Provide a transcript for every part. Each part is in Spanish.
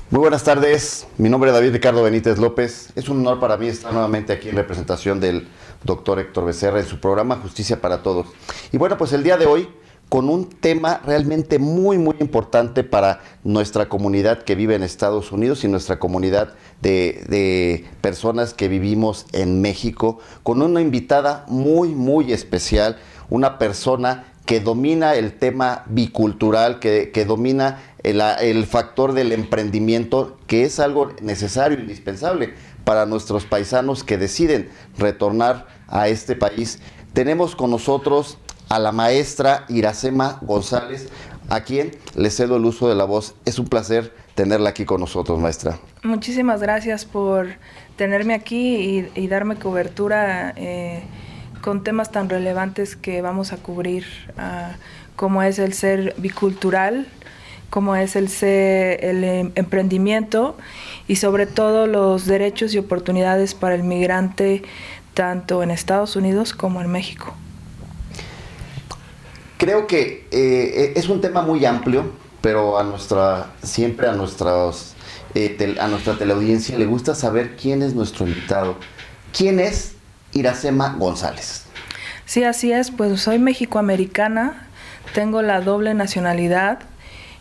Muy buenas tardes, mi nombre es David Ricardo Benítez López. Es un honor para mí estar nuevamente aquí en representación del doctor Héctor Becerra en su programa Justicia para Todos. Y bueno, pues el día de hoy con un tema realmente muy importante para nuestra comunidad que vive en Estados Unidos y nuestra comunidad de personas que vivimos en México, con una invitada muy especial, una persona que domina el tema bicultural, que domina el factor del emprendimiento, que es algo necesario, indispensable para nuestros paisanos que deciden retornar a este país. Tenemos con nosotros a la maestra Iracema González, a quien le cedo el uso de la voz. Es un placer tenerla aquí con nosotros, maestra. Muchísimas gracias por tenerme aquí y darme cobertura con temas tan relevantes que vamos a cubrir, como es el ser bicultural, como es el emprendimiento y sobre todo los derechos y oportunidades para el migrante tanto en Estados Unidos como en México. Creo que es un tema muy amplio, pero a nuestra teleaudiencia le gusta saber quién es nuestro invitado. ¿Quién es Iracema González? Sí, así es, pues soy mexicoamericana, tengo la doble nacionalidad.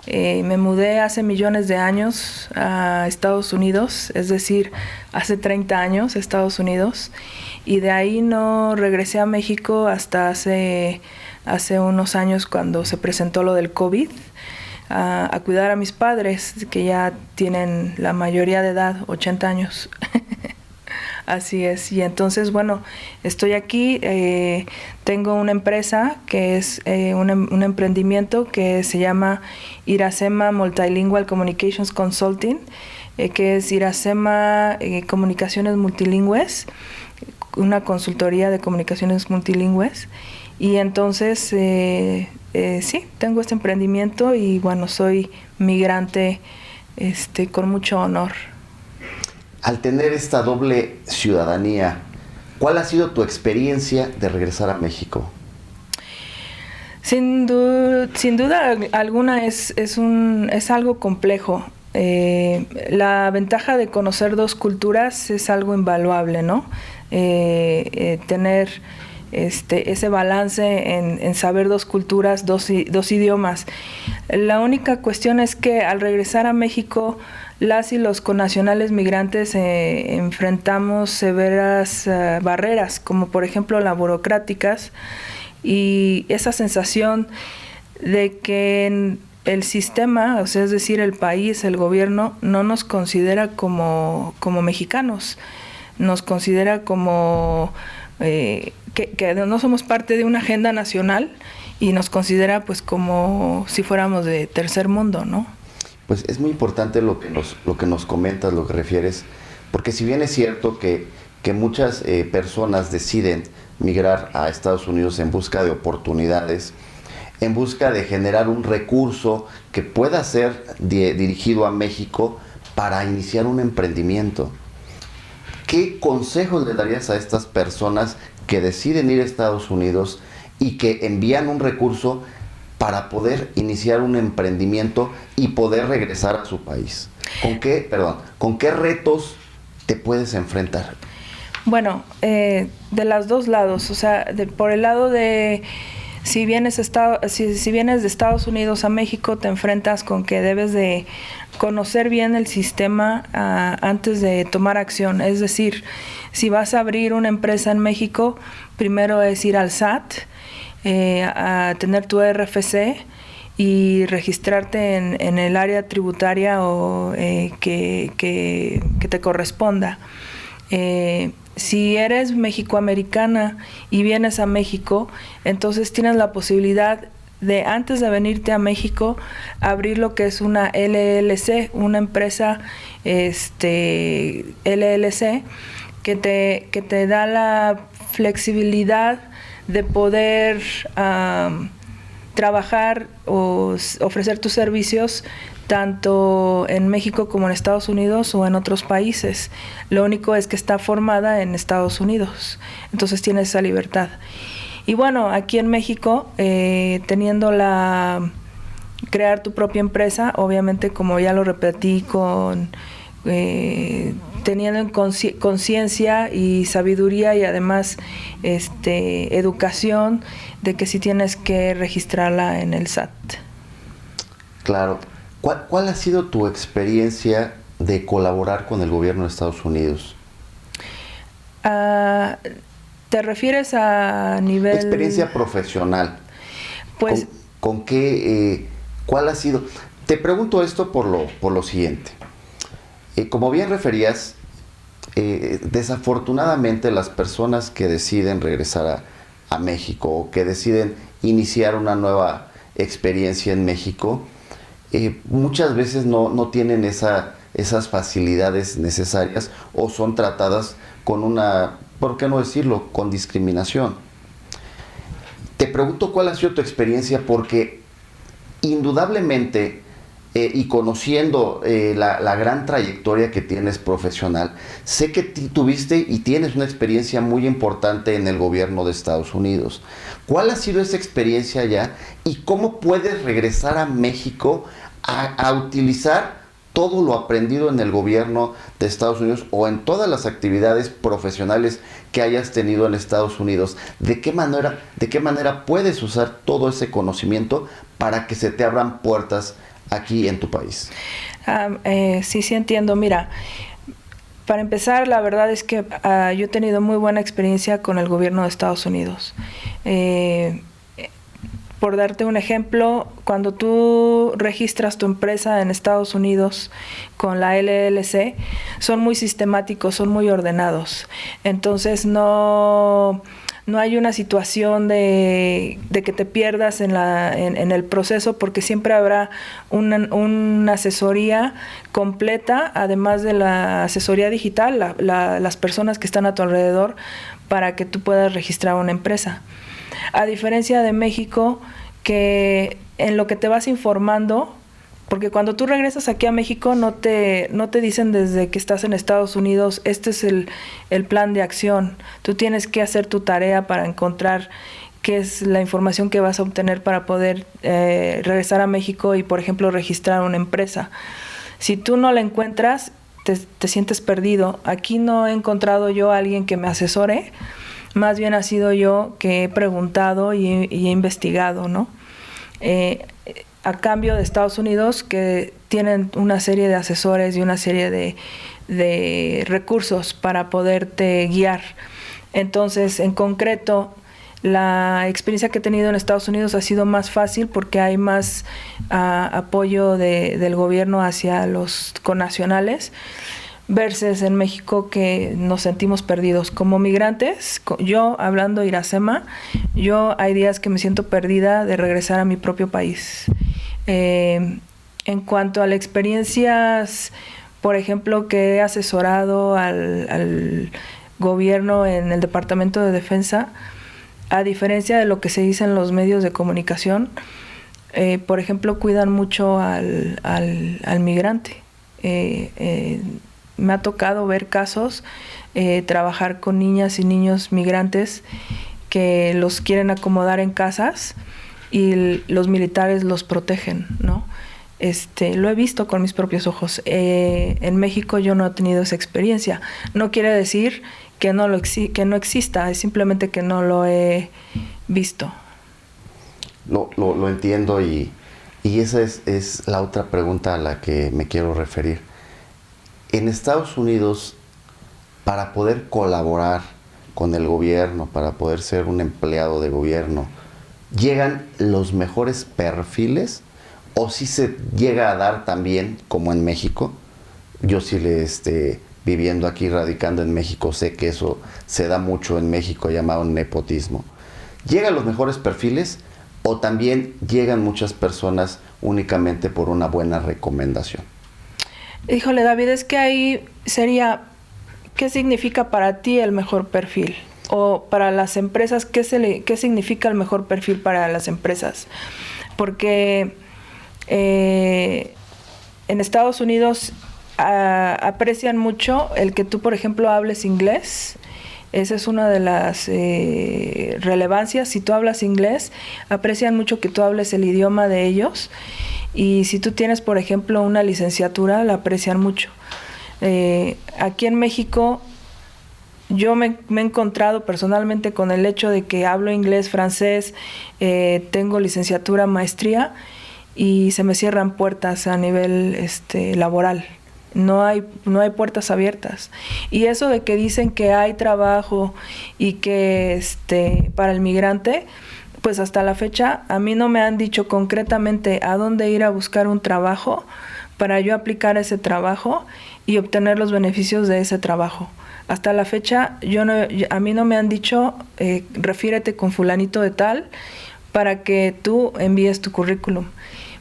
Me mudé hace millones de años a Estados Unidos, es decir, hace 30 años a Estados Unidos, y de ahí no regresé a México hasta hace unos años cuando se presentó lo del COVID, a cuidar a mis padres, que ya tienen la mayoría de edad, 80 años. Así es, y entonces, bueno, estoy aquí, tengo una empresa que es un emprendimiento que se llama Iracema Multilingual Communications Consulting, que es Iracema Comunicaciones Multilingües, una consultoría de comunicaciones multilingües, y entonces, sí, tengo este emprendimiento y bueno, soy migrante con mucho honor. Al tener esta doble ciudadanía, ¿cuál ha sido tu experiencia de regresar a México? Sin duda alguna es algo complejo. La ventaja de conocer dos culturas es algo invaluable, ¿no? Tener ese balance en saber dos culturas, dos idiomas. La única cuestión es que al regresar a México, las y los connacionales migrantes enfrentamos severas barreras, como por ejemplo las burocráticas, y esa sensación de que el sistema, o sea, es decir, el país, el gobierno, no nos considera como mexicanos, nos considera como que no somos parte de una agenda nacional y nos considera pues como si fuéramos de tercer mundo, ¿no? Pues es muy importante lo que nos comentas, lo que refieres, porque si bien es cierto que muchas personas deciden migrar a Estados Unidos en busca de oportunidades, en busca de generar un recurso que pueda ser dirigido a México para iniciar un emprendimiento. ¿Qué consejos le darías a estas personas que deciden ir a Estados Unidos y que envían un recurso para poder iniciar un emprendimiento y poder regresar a su país? ¿Con qué retos te puedes enfrentar? Bueno, de los dos lados, o sea, por el lado de si vienes de Estados Unidos a México, te enfrentas con que debes de conocer bien el sistema antes de tomar acción. Es decir, si vas a abrir una empresa en México, primero es ir al SAT, a tener tu RFC y registrarte en el área tributaria o que te corresponda. Si eres mexicoamericana y vienes a México, entonces tienes la posibilidad de, antes de venirte a México, abrir lo que es una LLC, una empresa LLC, que te da la flexibilidad de poder trabajar o ofrecer tus servicios tanto en México como en Estados Unidos o en otros países. Lo único es que está formada en Estados Unidos, entonces tienes esa libertad. Y bueno, aquí en México, teniendo crear tu propia empresa, obviamente, como ya lo repetí, teniendo conciencia y sabiduría y además educación de que sí tienes que registrarla en el SAT. Claro. ¿Cuál ha sido tu experiencia de colaborar con el gobierno de Estados Unidos? ¿Te refieres a nivel...? Experiencia profesional. Pues... ¿Con qué, cuál ha sido? Te pregunto esto por lo siguiente. Como bien referías, desafortunadamente las personas que deciden regresar a México o que deciden iniciar una nueva experiencia en México, muchas veces no tienen esas facilidades necesarias o son tratadas con una, ¿por qué no decirlo?, con discriminación. Te pregunto cuál ha sido tu experiencia, porque indudablemente, y conociendo la gran trayectoria que tienes profesional, sé que tuviste y tienes una experiencia muy importante en el gobierno de Estados Unidos. ¿Cuál ha sido esa experiencia allá y cómo puedes regresar a México a utilizar todo lo aprendido en el gobierno de Estados Unidos o en todas las actividades profesionales que hayas tenido en Estados Unidos? ¿De qué manera puedes usar todo ese conocimiento para que se te abran puertas aquí en tu país? Sí entiendo. Mira, para empezar, la verdad es que yo he tenido muy buena experiencia con el gobierno de Estados Unidos. Por darte un ejemplo, cuando tú registras tu empresa en Estados Unidos con la LLC, son muy sistemáticos, son muy ordenados. Entonces no hay una situación de que te pierdas en el proceso, porque siempre habrá una asesoría completa, además de la asesoría digital, las personas que están a tu alrededor para que tú puedas registrar una empresa. A diferencia de México, que en lo que te vas informando, porque cuando tú regresas aquí a México no te dicen desde que estás en Estados Unidos, este es el plan de acción. Tú tienes que hacer tu tarea para encontrar qué es la información que vas a obtener para poder regresar a México y, por ejemplo, registrar una empresa. Si tú no la encuentras, te sientes perdido. Aquí no he encontrado yo a alguien que me asesore. Más bien ha sido yo que he preguntado y he investigado, ¿no? A cambio de Estados Unidos, que tienen una serie de asesores y una serie de recursos para poderte guiar. Entonces, en concreto, la experiencia que he tenido en Estados Unidos ha sido más fácil porque hay más apoyo del gobierno hacia los connacionales, versus en México, que nos sentimos perdidos. Como migrantes, yo, hablando Iracema, yo hay días que me siento perdida de regresar a mi propio país. En cuanto a las experiencias, por ejemplo, que he asesorado al gobierno en el Departamento de Defensa, a diferencia de lo que se dice en los medios de comunicación, por ejemplo, cuidan mucho al migrante. Me ha tocado ver casos, trabajar con niñas y niños migrantes que los quieren acomodar en casas y los militares los protegen, ¿no? Lo he visto con mis propios ojos. En México yo no he tenido esa experiencia. No quiere decir que no exista, es simplemente que no lo he visto. Lo entiendo, y esa es la otra pregunta a la que me quiero referir. En Estados Unidos, para poder colaborar con el gobierno, para poder ser un empleado de gobierno, ¿llegan los mejores perfiles o si se llega a dar también como en México? Yo sí viviendo aquí, radicando en México, sé que eso se da mucho en México, llamado nepotismo. ¿Llegan los mejores perfiles o también llegan muchas personas únicamente por una buena recomendación? Híjole, David, es que ahí sería, ¿qué significa para ti el mejor perfil? O para las empresas, ¿qué significa el mejor perfil para las empresas? Porque en Estados Unidos aprecian mucho el que tú, por ejemplo, hables inglés Esa es una de las relevancias. Si tú hablas inglés, aprecian mucho que tú hables el idioma de ellos. Y si tú tienes, por ejemplo, una licenciatura, la aprecian mucho. Aquí en México, yo me he encontrado personalmente con el hecho de que hablo inglés, francés, tengo licenciatura, maestría, y se me cierran puertas a nivel laboral. No hay puertas abiertas. Y eso de que dicen que hay trabajo y que para el migrante, pues hasta la fecha a mí no me han dicho concretamente a dónde ir a buscar un trabajo para yo aplicar ese trabajo y obtener los beneficios de ese trabajo. Hasta la fecha a mí no me han dicho refiérete con fulanito de tal para que tú envíes tu currículum.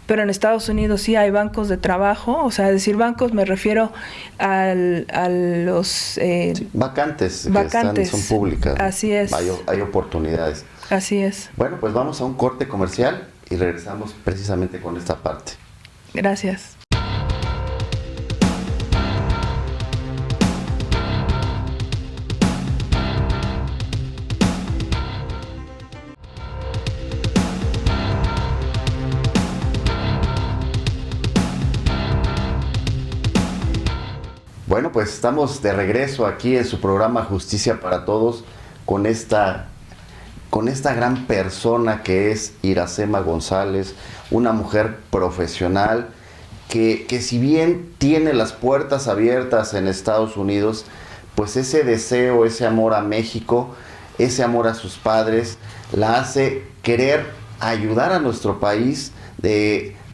Pero en Estados Unidos sí hay bancos de trabajo, o sea, decir bancos me refiero a los... sí, vacantes que son públicas. Así es. Hay oportunidades. Así es. Bueno, pues vamos a un corte comercial y regresamos precisamente con esta parte. Gracias. Bueno, pues estamos de regreso aquí en su programa Justicia para Todos con esta gran persona que es Iracema González, una mujer profesional que si bien tiene las puertas abiertas en Estados Unidos, pues ese deseo, ese amor a México, ese amor a sus padres, la hace querer ayudar a nuestro país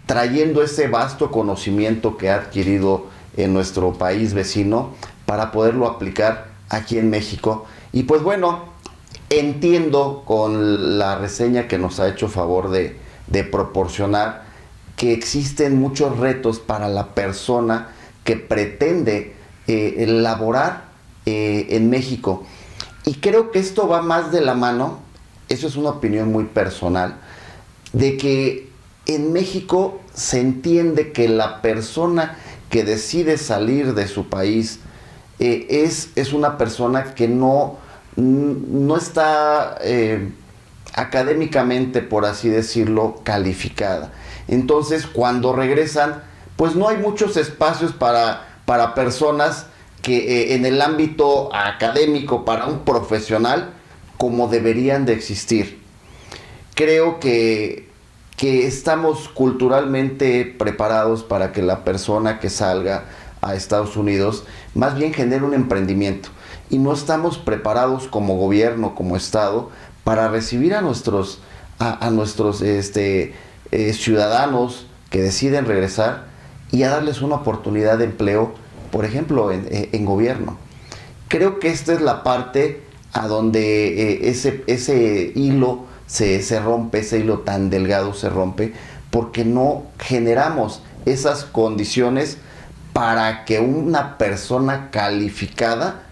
trayendo ese vasto conocimiento que ha adquirido en nuestro país vecino para poderlo aplicar aquí en México. Y pues bueno, entiendo con la reseña que nos ha hecho favor de proporcionar que existen muchos retos para la persona que pretende laborar en México. Y creo que esto va más de la mano, eso es una opinión muy personal, de que en México se entiende que la persona que decide salir de su país es una persona que no está académicamente, por así decirlo, calificada. Entonces, cuando regresan, pues no hay muchos espacios para personas que en el ámbito académico, para un profesional, como deberían de existir. Creo que estamos culturalmente preparados para que la persona que salga a Estados Unidos más bien genere un emprendimiento, y no estamos preparados como gobierno, como Estado, para recibir a nuestros ciudadanos que deciden regresar y a darles una oportunidad de empleo, por ejemplo, en gobierno. Creo que esta es la parte a donde ese hilo se rompe, ese hilo tan delgado se rompe, porque no generamos esas condiciones para que una persona calificada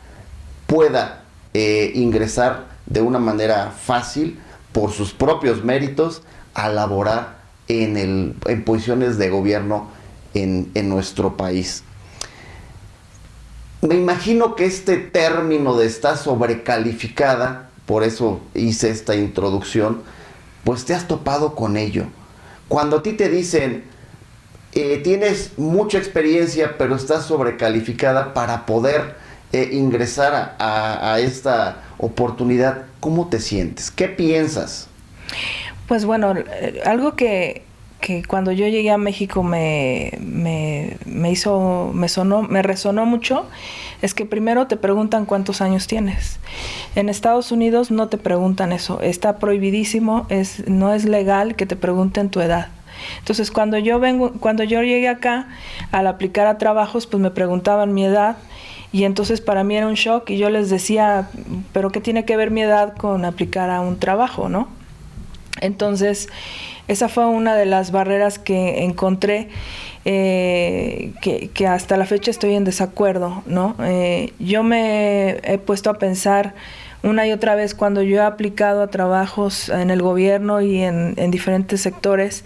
pueda ingresar de una manera fácil, por sus propios méritos, a laborar en posiciones de gobierno en nuestro país. Me imagino que este término de estar sobrecalificada, por eso hice esta introducción, pues te has topado con ello. Cuando a ti te dicen, tienes mucha experiencia, pero estás sobrecalificada para poder ingresar a esta oportunidad, ¿cómo te sientes? ¿Qué piensas? Pues bueno, algo que cuando yo llegué a México me resonó mucho, es que primero te preguntan cuántos años tienes. En Estados Unidos no te preguntan eso, está prohibidísimo, no es legal que te pregunten tu edad. Entonces cuando yo llegué acá, al aplicar a trabajos, pues me preguntaban mi edad, y entonces para mí era un shock, y yo les decía, pero ¿qué tiene que ver mi edad con aplicar a un trabajo, no? Entonces, esa fue una de las barreras que encontré, que hasta la fecha estoy en desacuerdo, ¿no? Yo me he puesto a pensar una y otra vez, cuando yo he aplicado a trabajos en el gobierno y en diferentes sectores,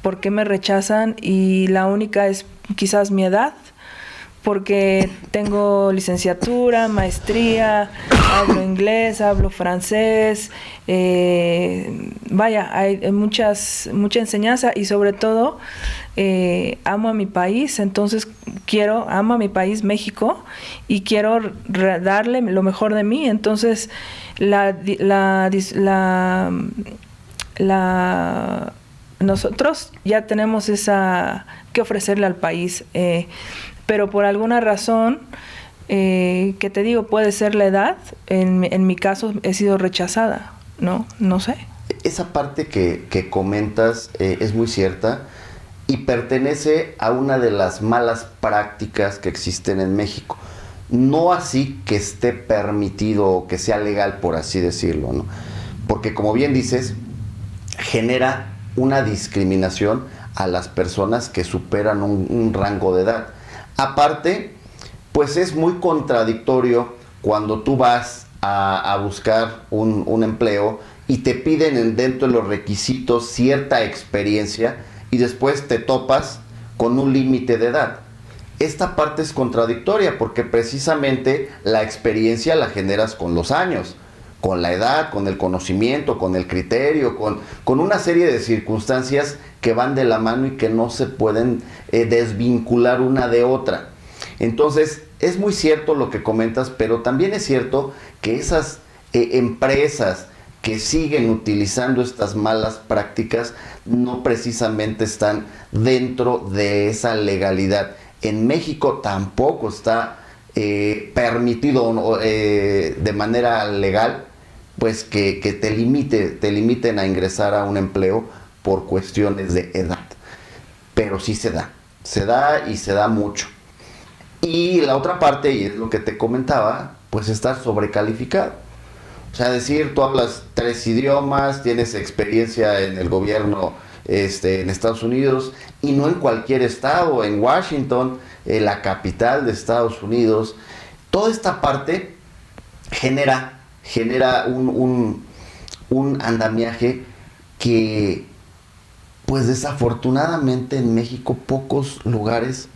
¿por qué me rechazan? Y la única es quizás mi edad, porque tengo licenciatura, maestría, hablo inglés, hablo francés, hay mucha enseñanza y sobre todo amo a mi país, entonces amo a mi país, México, y quiero darle lo mejor de mí, entonces nosotros ya tenemos que ofrecerle al país, pero por alguna razón, que te digo, puede ser la edad, en mi caso he sido rechazada, no sé. Esa parte que comentas es muy cierta y pertenece a una de las malas prácticas que existen en México. No así que esté permitido o que sea legal, por así decirlo, ¿no? Porque como bien dices, genera una discriminación a las personas que superan un rango de edad. Aparte, pues es muy contradictorio cuando tú vas a buscar un empleo y te piden dentro de los requisitos cierta experiencia y después te topas con un límite de edad. Esta parte es contradictoria porque precisamente la experiencia la generas con los años, con la edad, con el conocimiento, con el criterio, con una serie de circunstancias que van de la mano y que no se pueden desvincular una de otra. Entonces, es muy cierto lo que comentas, pero también es cierto que esas empresas que siguen utilizando estas malas prácticas no precisamente están dentro de esa legalidad. En México tampoco está permitido de manera legal, pues que te limiten a ingresar a un empleo por cuestiones de edad. Pero sí se da y se da mucho. Y la otra parte, y es lo que te comentaba, pues estar sobrecalificado. O sea, decir, tú hablas 3 idiomas, tienes experiencia en el gobierno en Estados Unidos, y no en cualquier estado, en Washington, la capital de Estados Unidos. Toda esta parte genera un andamiaje que, pues desafortunadamente en México pocos lugares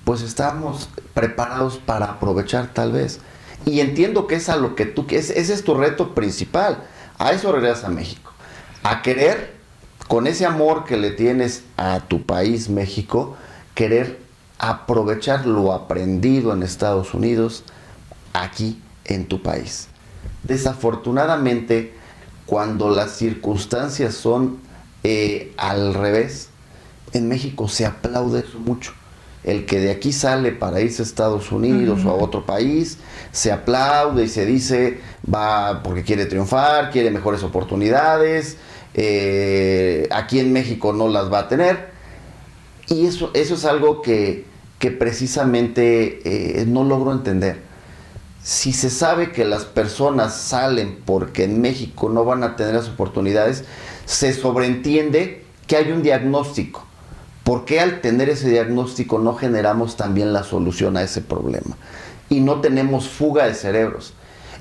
pues estamos preparados para aprovechar tal vez. Y entiendo que es a lo que ese es tu reto principal. A eso regresas a México. A querer, con ese amor que le tienes a tu país, México, querer aprovechar lo aprendido en Estados Unidos, aquí en tu país. Desafortunadamente, cuando las circunstancias son al revés, en México se aplaude eso mucho. El que de aquí sale para irse a Estados Unidos o a otro país, se aplaude y se dice, va porque quiere triunfar, quiere mejores oportunidades, aquí en México no las va a tener. Y eso es algo que precisamente no logro entender. Si se sabe que las personas salen porque en México no van a tener las oportunidades, se sobreentiende que hay un diagnóstico. ¿Por qué al tener ese diagnóstico no generamos también la solución a ese problema? Y no tenemos fuga de cerebros.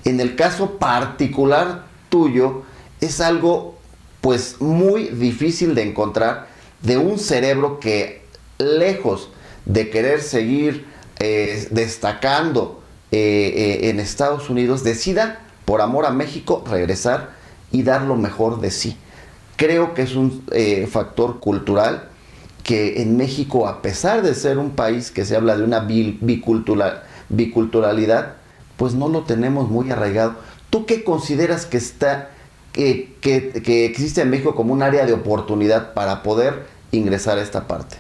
En el caso particular tuyo, es algo pues muy difícil de encontrar, de un cerebro que, lejos de querer seguir destacando en Estados Unidos, decida, por amor a México, regresar y dar lo mejor de sí. Creo que es un factor cultural que en México, a pesar de ser un país que se habla de una biculturalidad, pues no lo tenemos muy arraigado. ¿Tú qué consideras que existe en México como un área de oportunidad para poder ingresar a esta parte?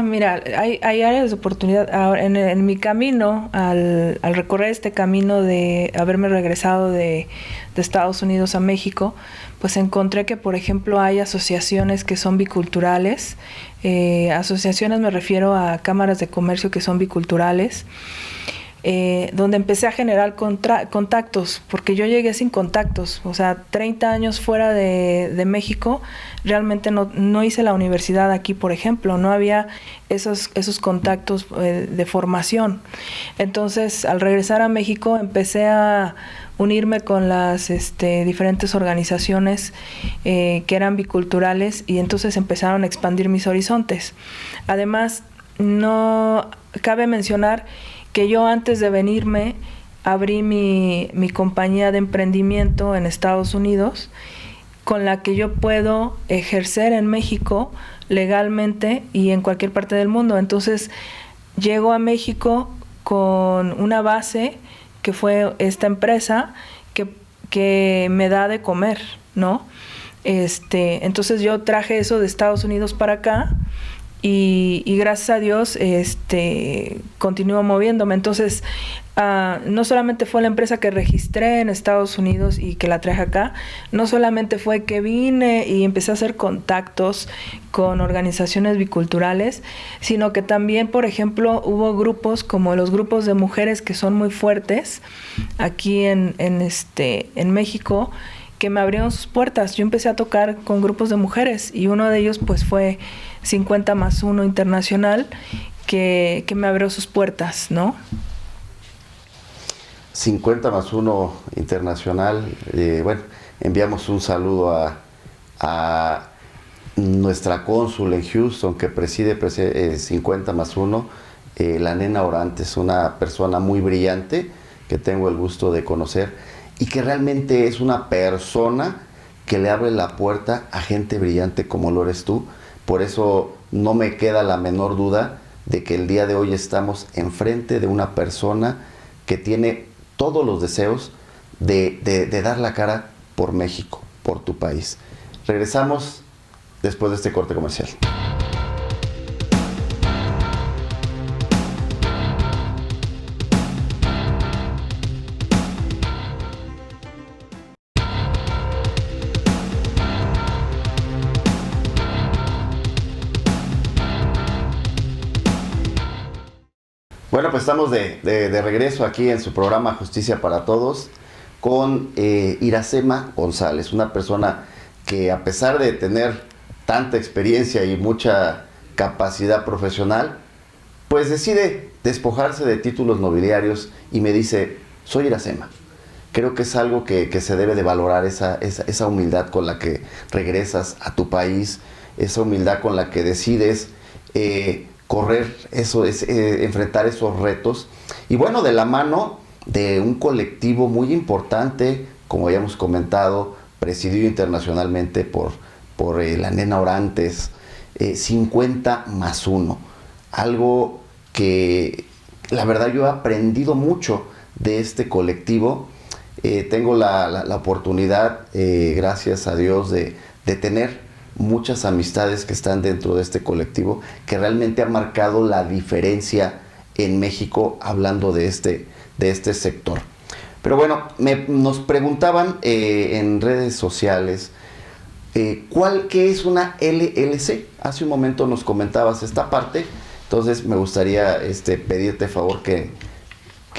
Mira, hay áreas de oportunidad. Ahora, en mi camino, al recorrer este camino de haberme regresado de Estados Unidos a México, pues encontré que, por ejemplo, hay asociaciones que son biculturales. Asociaciones me refiero a cámaras de comercio que son biculturales, donde empecé a generar contactos, porque yo llegué sin contactos. O sea, 30 años fuera de México, realmente no hice la universidad aquí, por ejemplo, no había esos contactos de formación. Entonces, al regresar a México, empecé a unirme con las diferentes organizaciones que eran biculturales, y entonces empezaron a expandir mis horizontes. Además, no cabe mencionar que yo antes de venirme abrí mi compañía de emprendimiento en Estados Unidos, con la que yo puedo ejercer en México legalmente y en cualquier parte del mundo. Entonces, llego a México con una base que fue esta empresa que me da de comer, ¿no? Entonces yo traje eso de Estados Unidos para acá y gracias a Dios continúo moviéndome. Entonces, no solamente fue la empresa que registré en Estados Unidos y que la traje acá, no solamente fue que vine y empecé a hacer contactos con organizaciones biculturales, sino que también, por ejemplo, hubo grupos como los grupos de mujeres que son muy fuertes aquí en México, que me abrieron sus puertas. Yo empecé a tocar con grupos de mujeres y uno de ellos pues fue 50+1 Internacional, que me abrió sus puertas, ¿no? 50+1 Internacional, bueno, enviamos un saludo a nuestra cónsul en Houston que preside 50+1, la nena Orantes, una persona muy brillante que tengo el gusto de conocer y que realmente es una persona que le abre la puerta a gente brillante como lo eres tú. Por eso no me queda la menor duda de que el día de hoy estamos enfrente de una persona que tiene todos los deseos de dar la cara por México, por tu país. Regresamos después de este corte comercial. Bueno, pues estamos de regreso aquí en su programa Justicia para Todos con Iracema González, una persona que a pesar de tener tanta experiencia y mucha capacidad profesional, pues decide despojarse de títulos nobiliarios y me dice, soy Iracema. Creo que es algo que se debe de valorar, esa humildad con la que regresas a tu país, esa humildad con la que decides correr enfrentar esos retos. Y bueno, de la mano de un colectivo muy importante, como ya hemos comentado, presidido internacionalmente por la nena Orantes, 50+1. Algo que la verdad yo he aprendido mucho de este colectivo. Tengo la oportunidad, gracias a Dios, de tener muchas amistades que están dentro de este colectivo, que realmente ha marcado la diferencia en México hablando de este sector. Pero bueno, nos preguntaban en redes sociales, ¿qué es una LLC? Hace un momento nos comentabas esta parte, entonces me gustaría pedirte favor que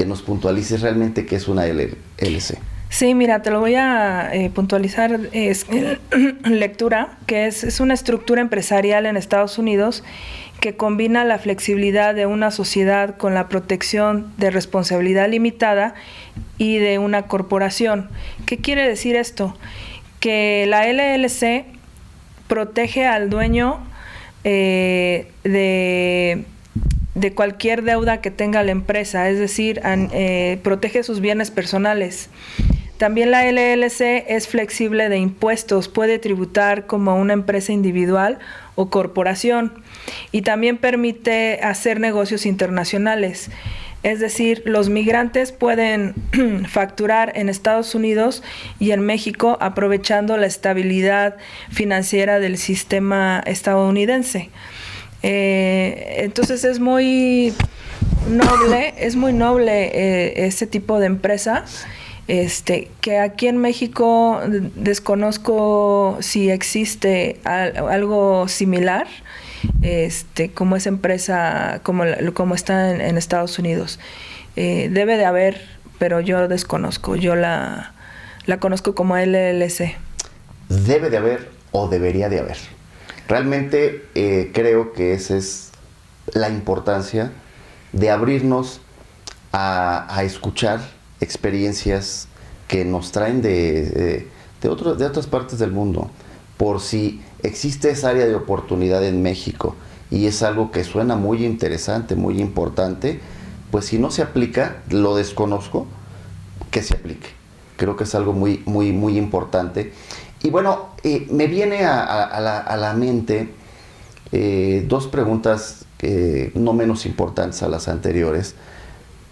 nos puntualices realmente qué es una LLC. Sí, mira, te lo voy a puntualizar. Es lectura, que es una estructura empresarial en Estados Unidos que combina la flexibilidad de una sociedad con la protección de responsabilidad limitada y de una corporación. ¿Qué quiere decir esto? Que la LLC protege al dueño de cualquier deuda que tenga la empresa, es decir, protege sus bienes personales. También la LLC es flexible de impuestos, puede tributar como una empresa individual o corporación y también permite hacer negocios internacionales. Es decir, los migrantes pueden facturar en Estados Unidos y en México aprovechando la estabilidad financiera del sistema estadounidense. Entonces es muy noble este tipo de empresa. Que aquí en México desconozco si existe algo similar, como esa empresa, como está en Estados Unidos. Debe de haber, pero yo desconozco. Yo la conozco como LLC. Debe de haber o debería de haber. Realmente creo que esa es la importancia de abrirnos a escuchar experiencias que nos traen de otras partes del mundo. Por si existe esa área de oportunidad en México y es algo que suena muy interesante, muy importante. Pues si no se aplica, lo desconozco, que se aplique. Creo que es algo muy, muy, muy importante. Y bueno, me viene a la mente dos preguntas no menos importantes a las anteriores,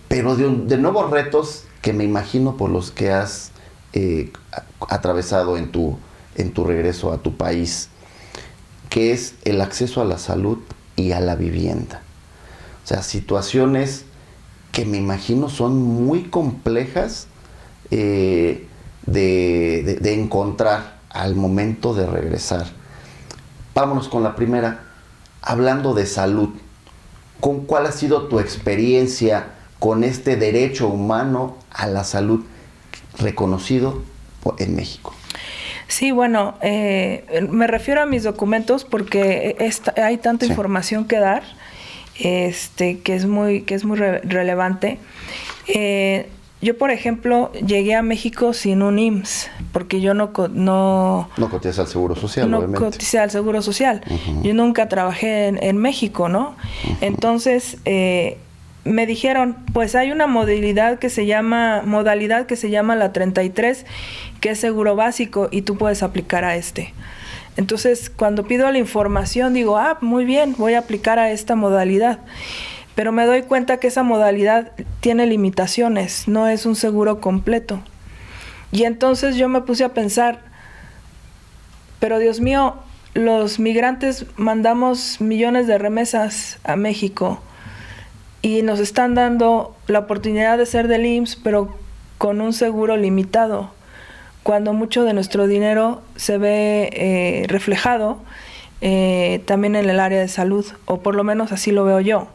pero de nuevos retos que me imagino por los que has atravesado en tu regreso a tu país, que es el acceso a la salud y a la vivienda. O sea, situaciones que me imagino son muy complejas de encontrar al momento de regresar. Vámonos con la primera, hablando de salud. ¿Cuál ha sido tu experiencia con este derecho humano a la salud reconocido en México? Sí, bueno, me refiero a mis documentos porque hay tanta información que dar, que es muy relevante. Yo, por ejemplo, llegué a México sin un IMSS, porque yo no cotizas al Seguro Social, obviamente. No coticé al Seguro Social. Uh-huh. Yo nunca trabajé en México, ¿no? Uh-huh. Entonces, me dijeron, pues hay una modalidad que se llama la 33, que es seguro básico, y tú puedes aplicar a este. Entonces, cuando pido la información, digo, muy bien, voy a aplicar a esta modalidad. Pero me doy cuenta que esa modalidad tiene limitaciones, no es un seguro completo. Y entonces yo me puse a pensar, pero Dios mío, los migrantes mandamos millones de remesas a México y nos están dando la oportunidad de ser del IMSS, pero con un seguro limitado, cuando mucho de nuestro dinero se ve reflejado también en el área de salud, o por lo menos así lo veo yo.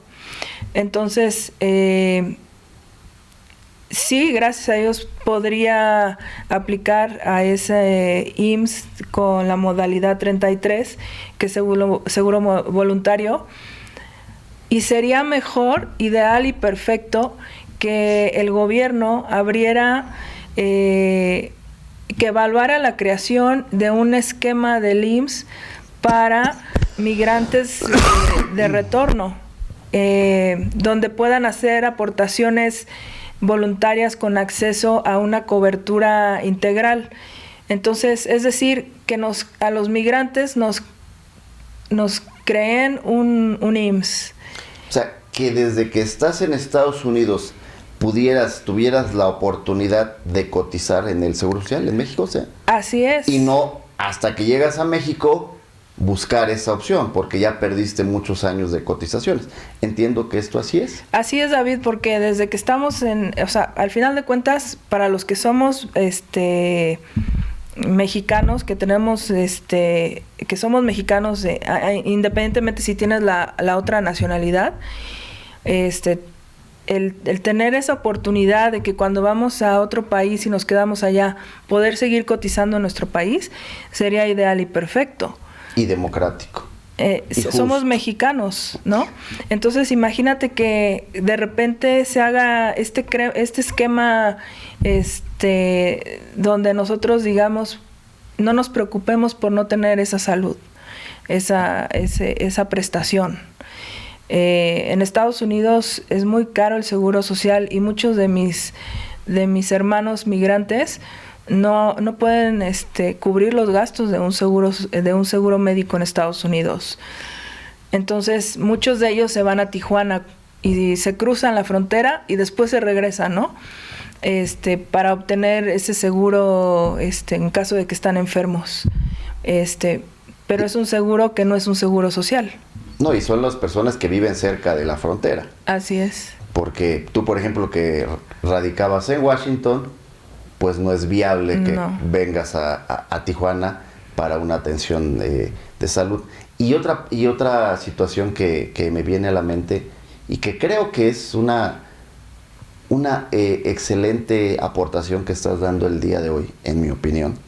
Entonces, sí, gracias a Dios podría aplicar a ese IMSS con la modalidad 33, que es seguro voluntario, y sería mejor, ideal y perfecto que el gobierno abriera, que evaluara la creación de un esquema del IMSS para migrantes de retorno, donde puedan hacer aportaciones voluntarias con acceso a una cobertura integral. Entonces, es decir, que a los migrantes nos creen un IMSS. O sea, que desde que estás en Estados Unidos tuvieras la oportunidad de cotizar en el Seguro Social en México, o sea. Así es. Y no hasta que llegas a México buscar esa opción, porque ya perdiste muchos años de cotizaciones. Entiendo que esto así es. Así es, David, porque desde que estamos al final de cuentas, para los que somos mexicanos, que tenemos que somos mexicanos, independientemente si tienes la otra nacionalidad, el tener esa oportunidad de que cuando vamos a otro país y nos quedamos allá, poder seguir cotizando en nuestro país, sería ideal y perfecto. Y democrático. Somos mexicanos, ¿no? Entonces imagínate que de repente se haga este esquema donde nosotros, digamos, no nos preocupemos por no tener esa salud, esa prestación. En Estados Unidos es muy caro el seguro social y muchos de mis hermanos migrantes no pueden cubrir los gastos de un seguro médico en Estados Unidos. Entonces, muchos de ellos se van a Tijuana y se cruzan la frontera y después se regresan, ¿no? Para obtener ese seguro en caso de que están enfermos. Pero es un seguro que no es un seguro social. No, y son las personas que viven cerca de la frontera. Así es. Porque tú, por ejemplo, que radicabas en Washington, pues no es viable que vengas a Tijuana para una atención de salud. Y otra situación que me viene a la mente y que creo que es una excelente aportación que estás dando el día de hoy, en mi opinión.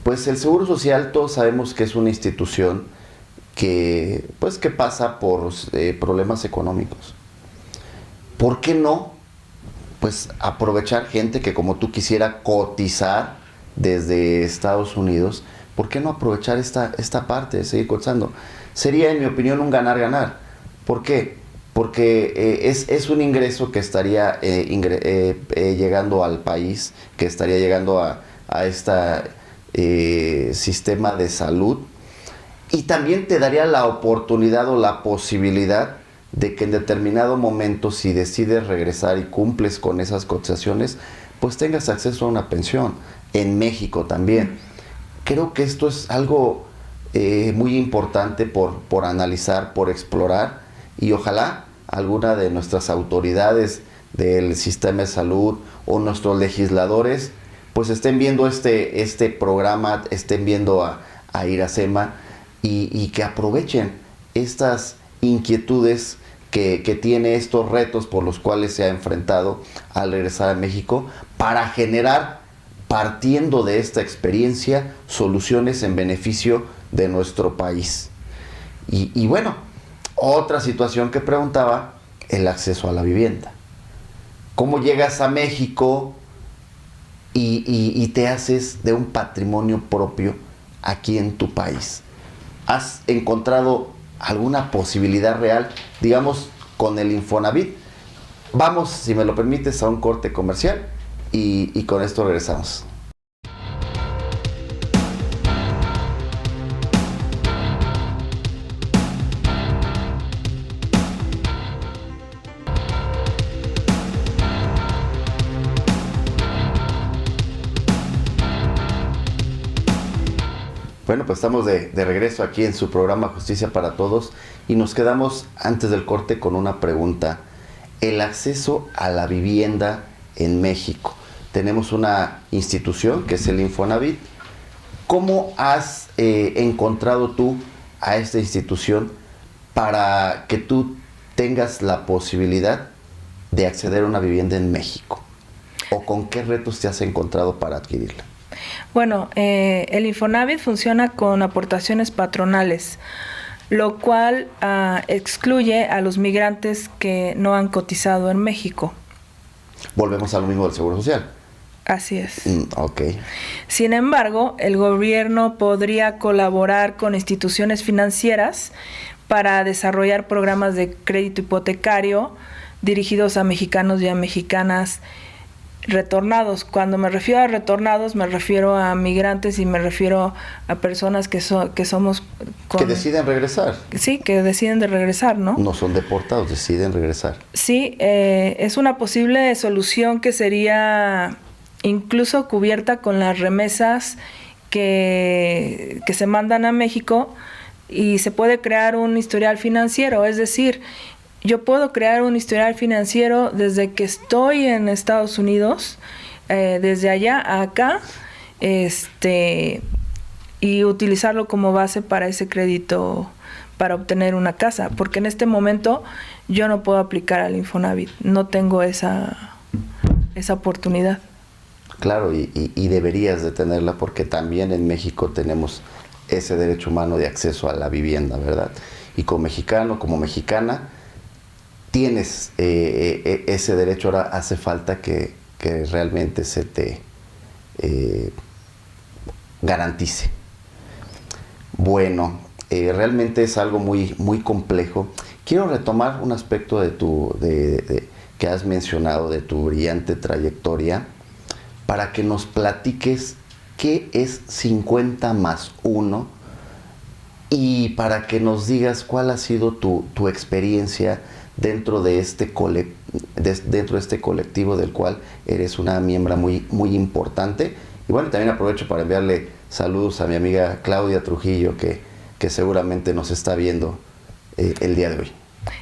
Pues el Seguro Social, todos sabemos que es una institución que pasa por problemas económicos. ¿Por qué no? Pues aprovechar gente que como tú quisiera cotizar desde Estados Unidos, ¿por qué no aprovechar esta parte de seguir cotizando? Sería, en mi opinión, un ganar-ganar. ¿Por qué? Porque es un ingreso que estaría llegando al país, que estaría llegando a este sistema de salud, y también te daría la oportunidad o la posibilidad de que en determinado momento, si decides regresar y cumples con esas cotizaciones, pues tengas acceso a una pensión. En México también. Creo que esto es algo muy importante por analizar, por explorar, y ojalá alguna de nuestras autoridades del sistema de salud o nuestros legisladores pues estén viendo este programa, estén viendo a Iracema y que aprovechen estas inquietudes que tiene, estos retos por los cuales se ha enfrentado al regresar a México, para generar, partiendo de esta experiencia, soluciones en beneficio de nuestro país. Y bueno, otra situación que preguntaba, el acceso a la vivienda. ¿Cómo llegas a México y te haces de un patrimonio propio aquí en tu país? ¿Has encontrado alguna posibilidad real, digamos, con el Infonavit? Vamos, si me lo permites, a un corte comercial y con esto regresamos. Bueno, pues estamos de regreso aquí en su programa Justicia para Todos y nos quedamos antes del corte con una pregunta. El acceso a la vivienda en México. Tenemos una institución que es el Infonavit. ¿Cómo has encontrado tú a esta institución para que tú tengas la posibilidad de acceder a una vivienda en México? ¿O con qué retos te has encontrado para adquirirla? Bueno, el Infonavit funciona con aportaciones patronales, lo cual excluye a los migrantes que no han cotizado en México. Volvemos a lo mismo del Seguro Social. Así es. Ok. Sin embargo, el gobierno podría colaborar con instituciones financieras para desarrollar programas de crédito hipotecario dirigidos a mexicanos y a mexicanas retornados. Cuando me refiero a retornados, me refiero a migrantes y me refiero a personas que somos... que deciden regresar. Sí, que deciden de regresar, ¿no? No son deportados, deciden regresar. Sí, es una posible solución que sería incluso cubierta con las remesas que se mandan a México, y se puede crear un historial financiero, es decir, yo puedo crear un historial financiero desde que estoy en Estados Unidos, desde allá a acá, y utilizarlo como base para ese crédito, para obtener una casa, porque en este momento yo no puedo aplicar al Infonavit, no tengo esa oportunidad. Claro, y deberías de tenerla, porque también en México tenemos ese derecho humano de acceso a la vivienda, ¿verdad? Y como mexicano, como mexicana, tienes ese derecho. Ahora hace falta que realmente se te garantice. Bueno, realmente es algo muy, muy complejo. Quiero retomar un aspecto que has mencionado de tu brillante trayectoria, para que nos platiques qué es 50 más 1 y para que nos digas cuál ha sido tu experiencia dentro de este colectivo del cual eres una miembro muy, muy importante. Y bueno, también aprovecho para enviarle saludos a mi amiga Claudia Trujillo, que seguramente nos está viendo el día de hoy.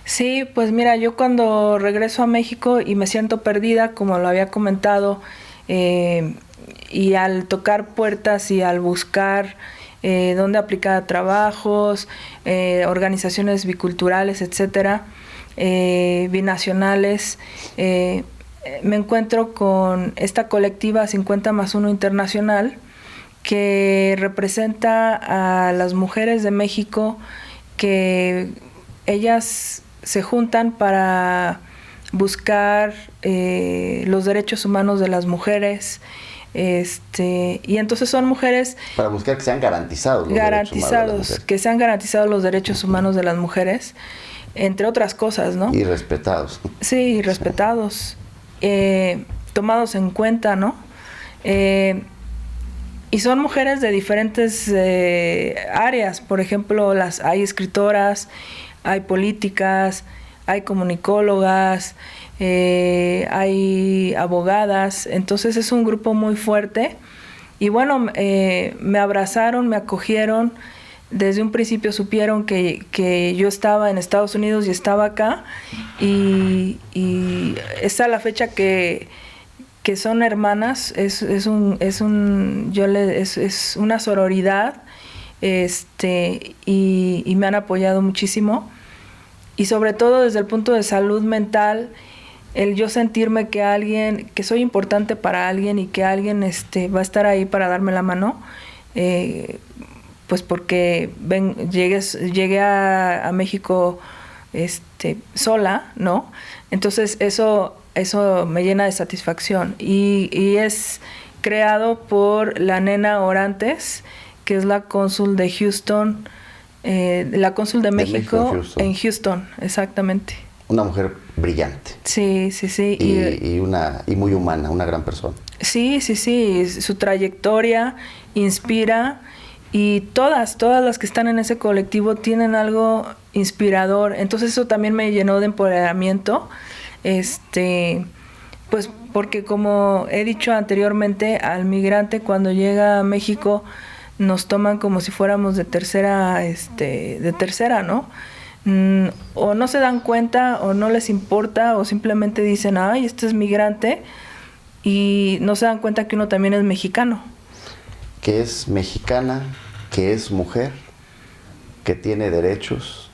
Sí, pues mira, yo cuando regreso a México y me siento perdida, como lo había comentado, y al tocar puertas y al buscar dónde aplicar a trabajos, organizaciones biculturales, etcétera, binacionales, me encuentro con esta colectiva 50 más 1 internacional, que representa a las mujeres de México, que ellas se juntan para buscar los derechos humanos de las mujeres, Y entonces son mujeres... Para buscar que sean garantizados los derechos humanos de las mujeres. Que sean garantizados los derechos humanos de las mujeres, entre otras cosas, ¿no? Y respetados. Sí, respetados, tomados en cuenta, ¿no? Y son mujeres de diferentes áreas. Por ejemplo, hay escritoras, hay políticas, hay comunicólogas, hay abogadas. Entonces es un grupo muy fuerte. Y bueno, me abrazaron, me acogieron. Desde un principio supieron que yo estaba en Estados Unidos y estaba acá. Y esta es la fecha que son hermanas, es una sororidad, y me han apoyado muchísimo, y sobre todo desde el punto de salud mental, el yo sentirme que soy importante para alguien y que alguien va a estar ahí para darme la mano, pues porque llegué a México sola, ¿no? Entonces eso me llena de satisfacción, y es creado por la Nena Orantes, que es la cónsul de Houston, la cónsul de México en Houston, exactamente. Una mujer brillante. Sí. Y muy humana, una gran persona. Sí, su trayectoria inspira, y todas las que están en ese colectivo tienen algo inspirador, entonces eso también me llenó de empoderamiento. Pues porque, como he dicho anteriormente, al migrante cuando llega a México nos toman como si fuéramos de tercera, ¿no? O no se dan cuenta, o no les importa, o simplemente dicen, ay, este es migrante, y no se dan cuenta que uno también es mexicano. Que es mexicana, que es mujer, que tiene derechos,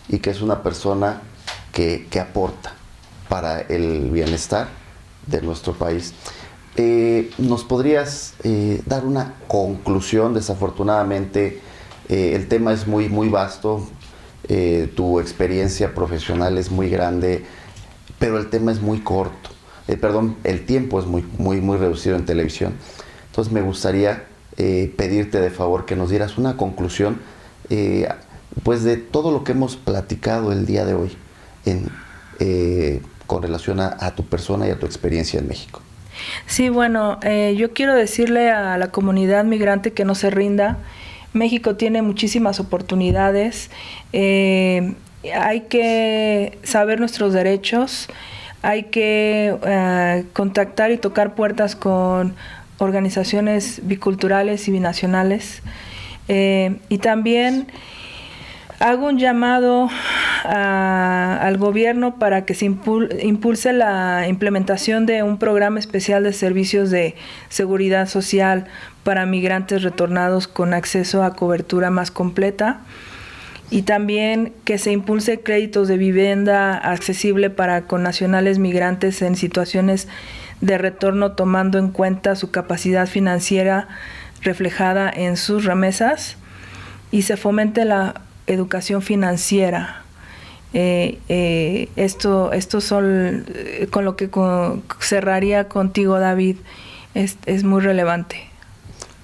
y que es una persona que aporta para el bienestar de nuestro país. ¿Nos podrías dar una conclusión? Desafortunadamente, el tema es muy, muy vasto, tu experiencia profesional es muy grande, pero el tema es muy corto. El tiempo es muy, muy, muy reducido en televisión. Entonces me gustaría pedirte de favor que nos dieras una conclusión, pues de todo lo que hemos platicado el día de hoy con relación a tu persona y a tu experiencia en México. Sí, bueno, yo quiero decirle a la comunidad migrante que no se rinda. México tiene muchísimas oportunidades. Hay que saber nuestros derechos, hay que contactar y tocar puertas con organizaciones biculturales y binacionales. Y también hago un llamado al gobierno para que se impulse la implementación de un programa especial de servicios de seguridad social para migrantes retornados con acceso a cobertura más completa, y también que se impulse créditos de vivienda accesible para connacionales migrantes en situaciones de retorno, tomando en cuenta su capacidad financiera reflejada en sus remesas, y se fomente la educación financiera. Esto son con lo que cerraría contigo, David. Es muy relevante.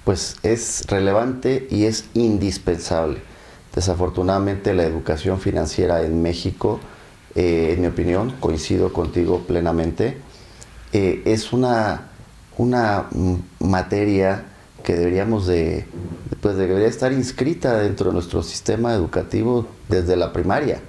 Pues es relevante y es indispensable. Desafortunadamente la educación financiera en México, en mi opinión, coincido contigo plenamente, es una materia que debería estar inscrita dentro de nuestro sistema educativo desde la primaria.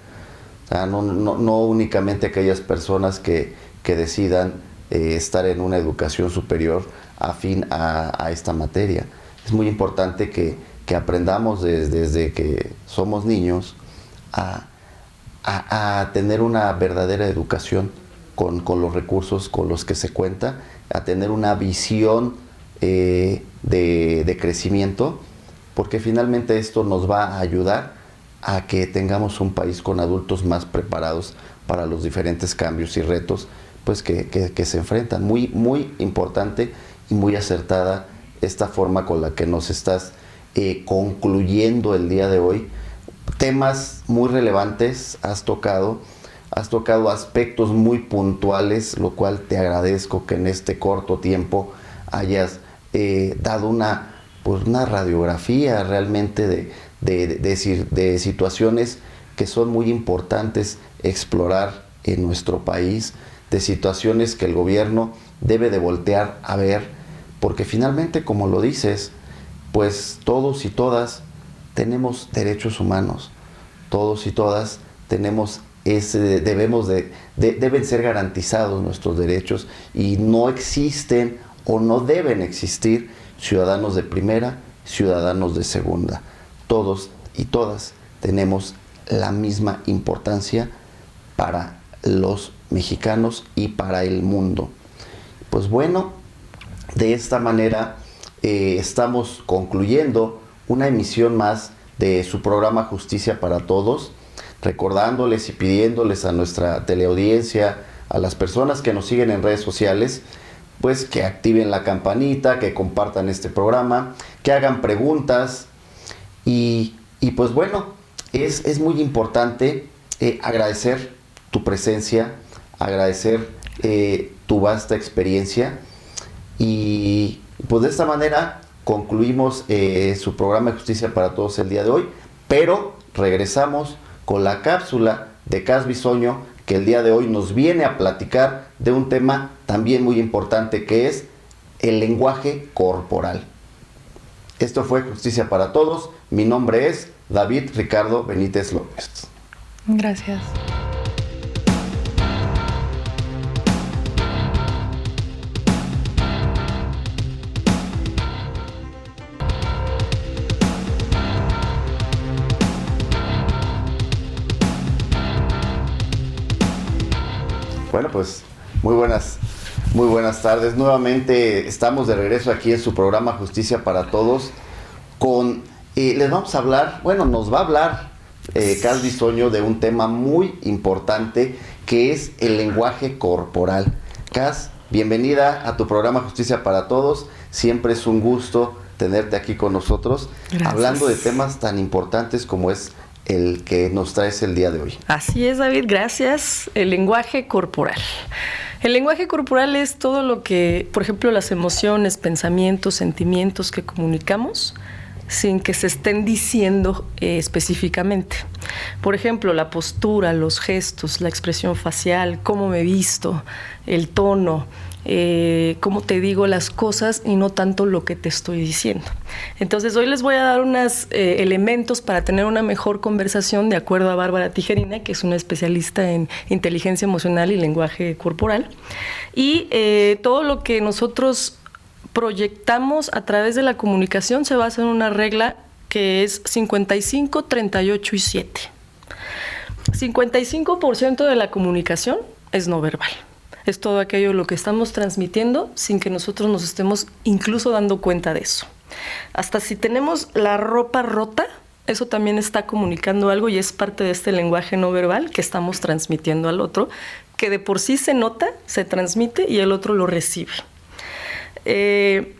O sea, no únicamente aquellas personas que decidan estar en una educación superior afín a esta materia. Es muy importante que aprendamos desde que somos niños a tener una verdadera educación con los recursos con los que se cuenta, a tener una visión de crecimiento, porque finalmente esto nos va a ayudar a que tengamos un país con adultos más preparados para los diferentes cambios y retos pues que se enfrentan. Muy, muy importante y muy acertada esta forma con la que nos estás concluyendo el día de hoy. Temas muy relevantes has tocado aspectos muy puntuales, lo cual te agradezco que en este corto tiempo hayas dado una radiografía realmente de situaciones que son muy importantes explorar en nuestro país, de situaciones que el gobierno debe de voltear a ver, porque finalmente, como lo dices, pues todos y todas tenemos derechos humanos, todos y todas tenemos deben ser garantizados nuestros derechos, y no existen o no deben existir ciudadanos de primera, ciudadanos de segunda. Todos y todas tenemos la misma importancia para los mexicanos y para el mundo. Pues bueno, de esta manera estamos concluyendo una emisión más de su programa Justicia para Todos, recordándoles y pidiéndoles a nuestra teleaudiencia, a las personas que nos siguen en redes sociales, pues que activen la campanita, que compartan este programa, que hagan preguntas y pues bueno, es muy importante agradecer tu presencia, agradecer tu vasta experiencia, y pues de esta manera concluimos su programa de Justicia para Todos el día de hoy, pero regresamos con la cápsula de Cas Bisoño, que el día de hoy nos viene a platicar de un tema también muy importante, que es el lenguaje corporal. Esto fue Justicia para Todos. Mi nombre es David Ricardo Benítez López. Gracias. Bueno, pues muy buenas tardes. Nuevamente estamos de regreso aquí en su programa Justicia para Todos. Les vamos a hablar, nos va a hablar Cas Bisoño de un tema muy importante, que es el lenguaje corporal. Cas, bienvenida a tu programa Justicia para Todos. Siempre es un gusto tenerte aquí con nosotros. Gracias. Hablando de temas tan importantes como es el que nos traes el día de hoy. Así es, David, gracias. El lenguaje corporal. El lenguaje corporal es todo lo que, por ejemplo, las emociones, pensamientos, sentimientos que comunicamos sin que se estén diciendo específicamente. Por ejemplo, la postura, los gestos, la expresión facial, cómo me visto, el tono, cómo te digo las cosas y no tanto lo que te estoy diciendo. Entonces, hoy les voy a dar unos elementos para tener una mejor conversación, de acuerdo a Bárbara Tijerina, que es una especialista en inteligencia emocional y lenguaje corporal. Y todo lo que nosotros proyectamos a través de la comunicación se basa en una regla que es 55, 38 y 7. 55% de la comunicación es no verbal. Es todo aquello lo que estamos transmitiendo sin que nosotros nos estemos incluso dando cuenta de eso. Hasta si tenemos la ropa rota, eso también está comunicando algo y es parte de este lenguaje no verbal que estamos transmitiendo al otro, que de por sí se nota, se transmite y el otro lo recibe. El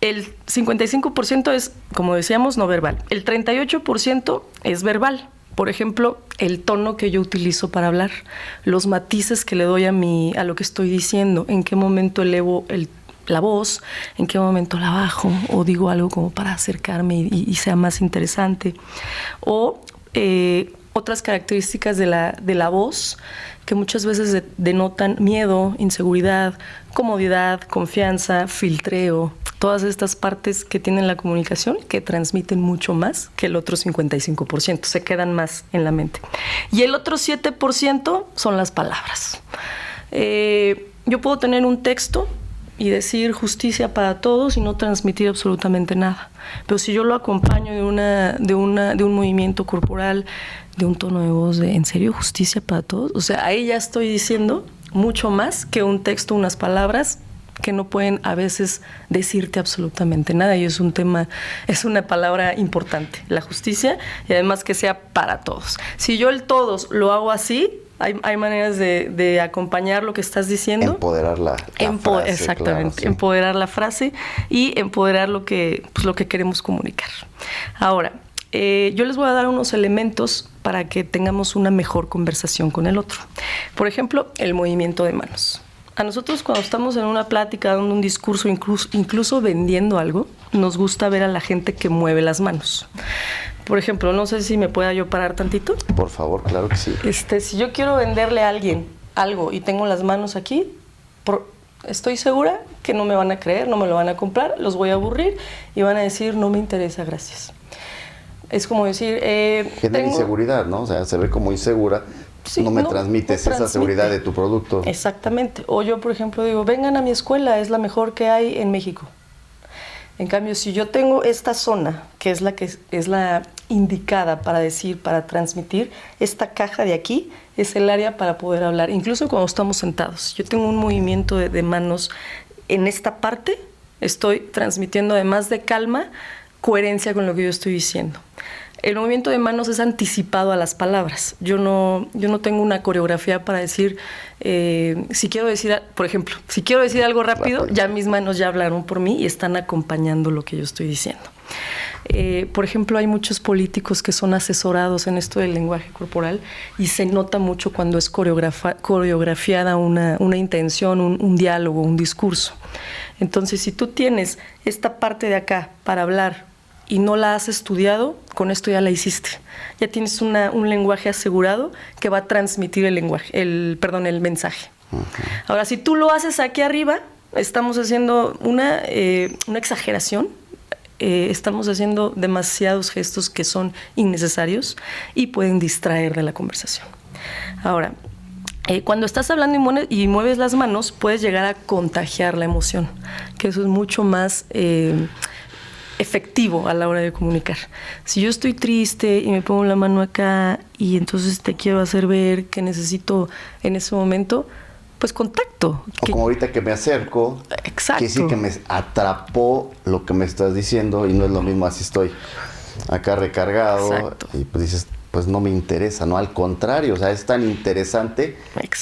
55% es, como decíamos, no verbal. El 38% es verbal. Por ejemplo, el tono que yo utilizo para hablar, los matices que le doy a lo que estoy diciendo, en qué momento elevo la voz, en qué momento la bajo o digo algo como para acercarme y sea más interesante. O otras características de la voz que muchas veces denotan miedo, inseguridad, comodidad, confianza, filtreo, todas estas partes que tienen la comunicación que transmiten mucho más que el otro 55%, se quedan más en la mente. Y el otro 7% son las palabras. Yo puedo tener un texto y decir justicia para todos y no transmitir absolutamente nada. Pero si yo lo acompaño de un movimiento corporal, de un tono de voz de ¿en serio justicia para todos? O sea, ahí ya estoy diciendo mucho más que un texto, unas palabras que no pueden a veces decirte absolutamente nada, y es un tema, es una palabra importante, la justicia, y además que sea para todos. Si yo el todos lo hago así, hay maneras de acompañar lo que estás diciendo. Empoderar la frase. Exactamente, claro, sí. Empoderar la frase y empoderar lo que queremos comunicar. Ahora, yo les voy a dar unos elementos para que tengamos una mejor conversación con el otro. Por ejemplo, el movimiento de manos. A nosotros cuando estamos en una plática, dando un discurso, incluso vendiendo algo, nos gusta ver a la gente que mueve las manos. Por ejemplo, no sé si me pueda yo parar tantito. Por favor, claro que sí. Si yo quiero venderle a alguien algo y tengo las manos aquí, estoy segura que no me van a creer, no me lo van a comprar, los voy a aburrir y van a decir, no me interesa, gracias. Es como decir... genera inseguridad, ¿no? O sea, se ve como insegura. Sí, no me transmites esa seguridad de tu producto. Exactamente. O yo, por ejemplo, digo, vengan a mi escuela, es la mejor que hay en México. En cambio, si yo tengo esta zona, que es la indicada para decir, para transmitir, esta caja de aquí es el área para poder hablar. Incluso cuando estamos sentados. Yo tengo un movimiento de manos en esta parte, estoy transmitiendo además de calma, coherencia con lo que yo estoy diciendo. El movimiento de manos es anticipado a las palabras. Yo no tengo una coreografía para decir, si quiero decir, por ejemplo, si quiero decir algo rápido, ya mis manos ya hablaron por mí y están acompañando lo que yo estoy diciendo. Por ejemplo, hay muchos políticos que son asesorados en esto del lenguaje corporal y se nota mucho cuando es coreografiada una intención, un diálogo, un discurso. Entonces, si tú tienes esta parte de acá para hablar y no la has estudiado, con esto ya la hiciste. Ya tienes un lenguaje asegurado que va a transmitir el mensaje. Uh-huh. Ahora, si tú lo haces aquí arriba, estamos haciendo una exageración, estamos haciendo demasiados gestos que son innecesarios y pueden distraer de la conversación. Ahora, cuando estás hablando y mueves las manos, puedes llegar a contagiar la emoción, que eso es mucho más... efectivo a la hora de comunicar. Si yo estoy triste y me pongo la mano acá y entonces te quiero hacer ver que necesito en ese momento, pues contacto. O como ahorita que me acerco, exacto, que sí que me atrapó lo que me estás diciendo y no es lo mismo así estoy acá recargado. Exacto. Y pues dices, pues no me interesa, ¿no? Al contrario, o sea, es tan interesante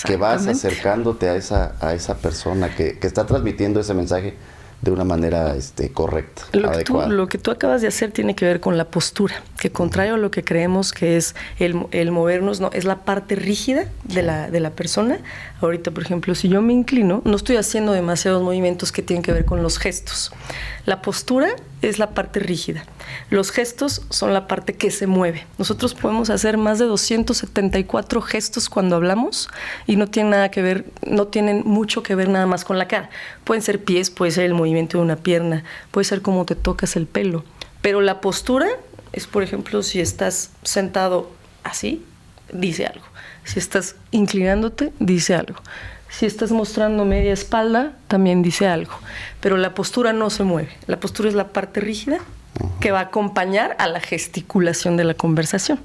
que vas acercándote a esa persona que está transmitiendo ese mensaje de una manera correcta, adecuada. Lo que tú acabas de hacer tiene que ver con la postura, que contrario a lo que creemos que es el movernos, no, es la parte rígida de la persona. Ahorita, por ejemplo, si yo me inclino, no estoy haciendo demasiados movimientos que tienen que ver con los gestos. La postura es la parte rígida. Los gestos son la parte que se mueve. Nosotros podemos hacer más de 274 gestos cuando hablamos y no tienen mucho que ver nada más con la cara. Pueden ser pies, puede ser el movimiento de una pierna, puede ser cómo te tocas el pelo. Pero la postura es, por ejemplo, si estás sentado así, dice algo. Si estás inclinándote, dice algo. Si estás mostrando media espalda, también dice algo. Pero la postura no se mueve. La postura es la parte rígida que va a acompañar a la gesticulación de la conversación.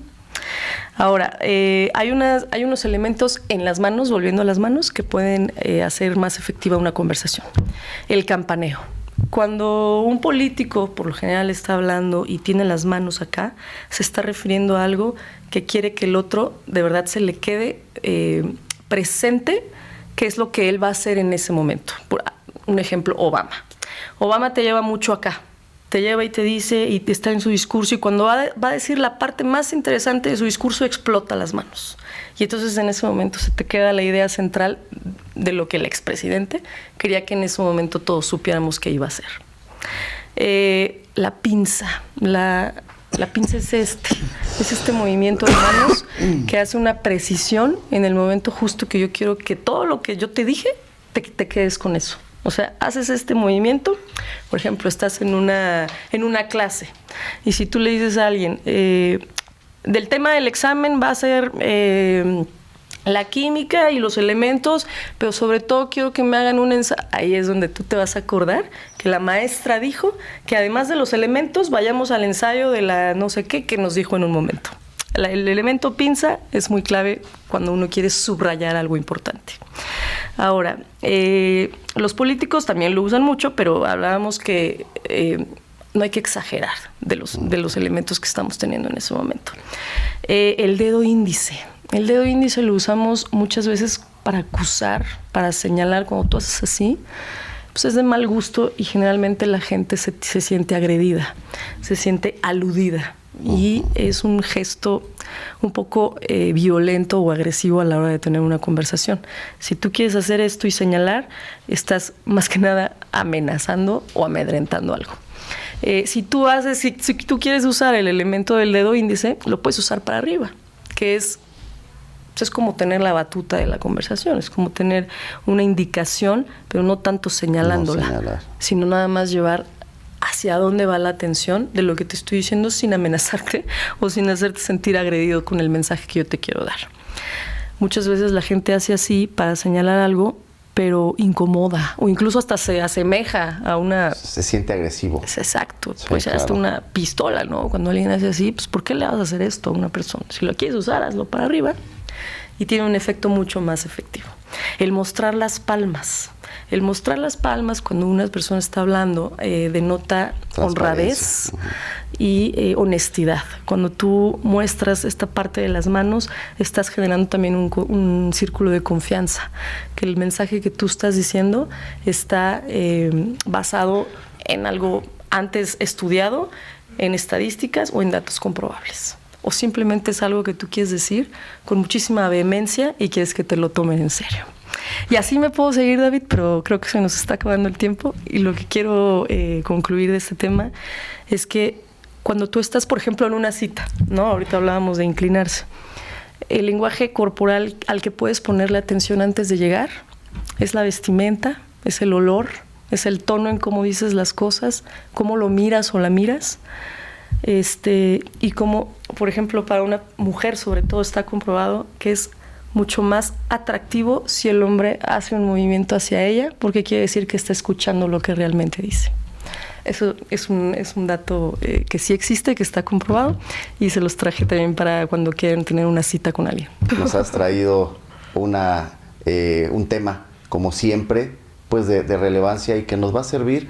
Ahora, hay unos elementos en las manos, volviendo a las manos, que pueden hacer más efectiva una conversación. El campaneo. Cuando un político, por lo general, está hablando y tiene las manos acá, se está refiriendo a algo que quiere que el otro de verdad se le quede presente, qué es lo que él va a hacer en ese momento. Por un ejemplo, Obama. Obama te lleva mucho acá. Te lleva y te dice, y está en su discurso, y cuando va a decir la parte más interesante de su discurso, explota las manos. Y entonces en ese momento se te queda la idea central de lo que el expresidente quería que en ese momento todos supiéramos que iba a hacer. La pinza. La pinza es este movimiento de manos que hace una precisión en el momento justo que yo quiero que todo lo que yo te dije, te quedes con eso. O sea, haces este movimiento, por ejemplo, estás en una clase y si tú le dices a alguien, del tema del examen va a ser la química y los elementos, pero sobre todo quiero que me hagan un ensayo. Ahí es donde tú te vas a acordar que la maestra dijo que además de los elementos vayamos al ensayo de la no sé qué que nos dijo en un momento. El elemento pinza es muy clave cuando uno quiere subrayar algo importante. Ahora, los políticos también lo usan mucho, pero hablábamos que no hay que exagerar de los elementos que estamos teniendo en ese momento. El dedo índice. El dedo índice lo usamos muchas veces para acusar, para señalar. Cuando tú haces así, pues es de mal gusto y generalmente la gente se siente agredida, se siente aludida. y es un gesto un poco violento o agresivo a la hora de tener una conversación. Si tú quieres hacer esto y señalar, estás más que nada amenazando o amedrentando algo. Si tú quieres usar el elemento del dedo índice, lo puedes usar para arriba, que es como tener la batuta de la conversación, es como tener una indicación, pero no tanto señalándola, sino nada más llevar hacia dónde va la atención de lo que te estoy diciendo sin amenazarte o sin hacerte sentir agredido con el mensaje que yo te quiero dar. Muchas veces la gente hace así para señalar algo, pero incomoda, o incluso hasta se asemeja a una... Se siente agresivo. Exacto, sí, puede ser claro. Hasta una pistola, ¿no? Cuando alguien hace así, pues ¿por qué le vas a hacer esto a una persona? Si lo quieres usar, hazlo para arriba, y tiene un efecto mucho más efectivo. El mostrar las palmas. El mostrar las palmas cuando una persona está hablando denota honradez y honestidad. Cuando tú muestras esta parte de las manos, estás generando también un círculo de confianza, que el mensaje que tú estás diciendo está basado en algo antes estudiado, en estadísticas o en datos comprobables. O simplemente es algo que tú quieres decir con muchísima vehemencia y quieres que te lo tomen en serio. Y así me puedo seguir, David, pero creo que se nos está acabando el tiempo, y lo que quiero concluir de este tema es que cuando tú estás, por ejemplo, en una cita, ¿no? Ahorita hablábamos de inclinarse. El lenguaje corporal al que puedes ponerle atención antes de llegar es la vestimenta, es el olor, es el tono en cómo dices las cosas, cómo lo miras o la miras. Y como, por ejemplo, para una mujer sobre todo está comprobado que es mucho más atractivo si el hombre hace un movimiento hacia ella, porque quiere decir que está escuchando lo que realmente dice. Eso es un dato que sí existe, que está comprobado, y se los traje también para cuando quieren tener una cita con alguien. Nos has traído un tema, como siempre, pues de relevancia, y que nos va a servir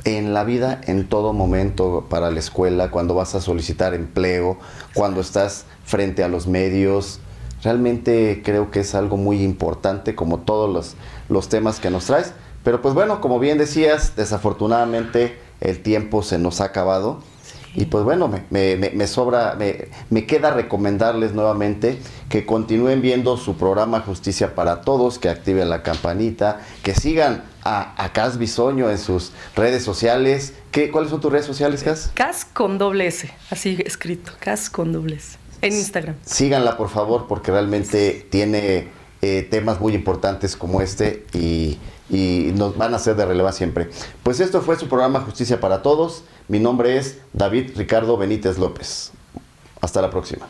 en la vida en todo momento, para la escuela, cuando vas a solicitar empleo, cuando estás frente a los medios. Realmente creo que es algo muy importante, como todos los temas que nos traes. Pero pues bueno, como bien decías, desafortunadamente el tiempo se nos ha acabado. Sí. Y pues bueno, me queda recomendarles nuevamente que continúen viendo su programa Justicia para Todos, que activen la campanita, que sigan a Cas Bisoño en sus redes sociales. ¿Cuáles son tus redes sociales, Cas? Cas con doble S, así escrito, Cas con doble S, en Instagram. Síganla, por favor, porque realmente tiene temas muy importantes como este, y nos van a ser de relevancia siempre. Pues esto fue su programa Justicia para Todos. Mi nombre es David Ricardo Benítez López. Hasta la próxima.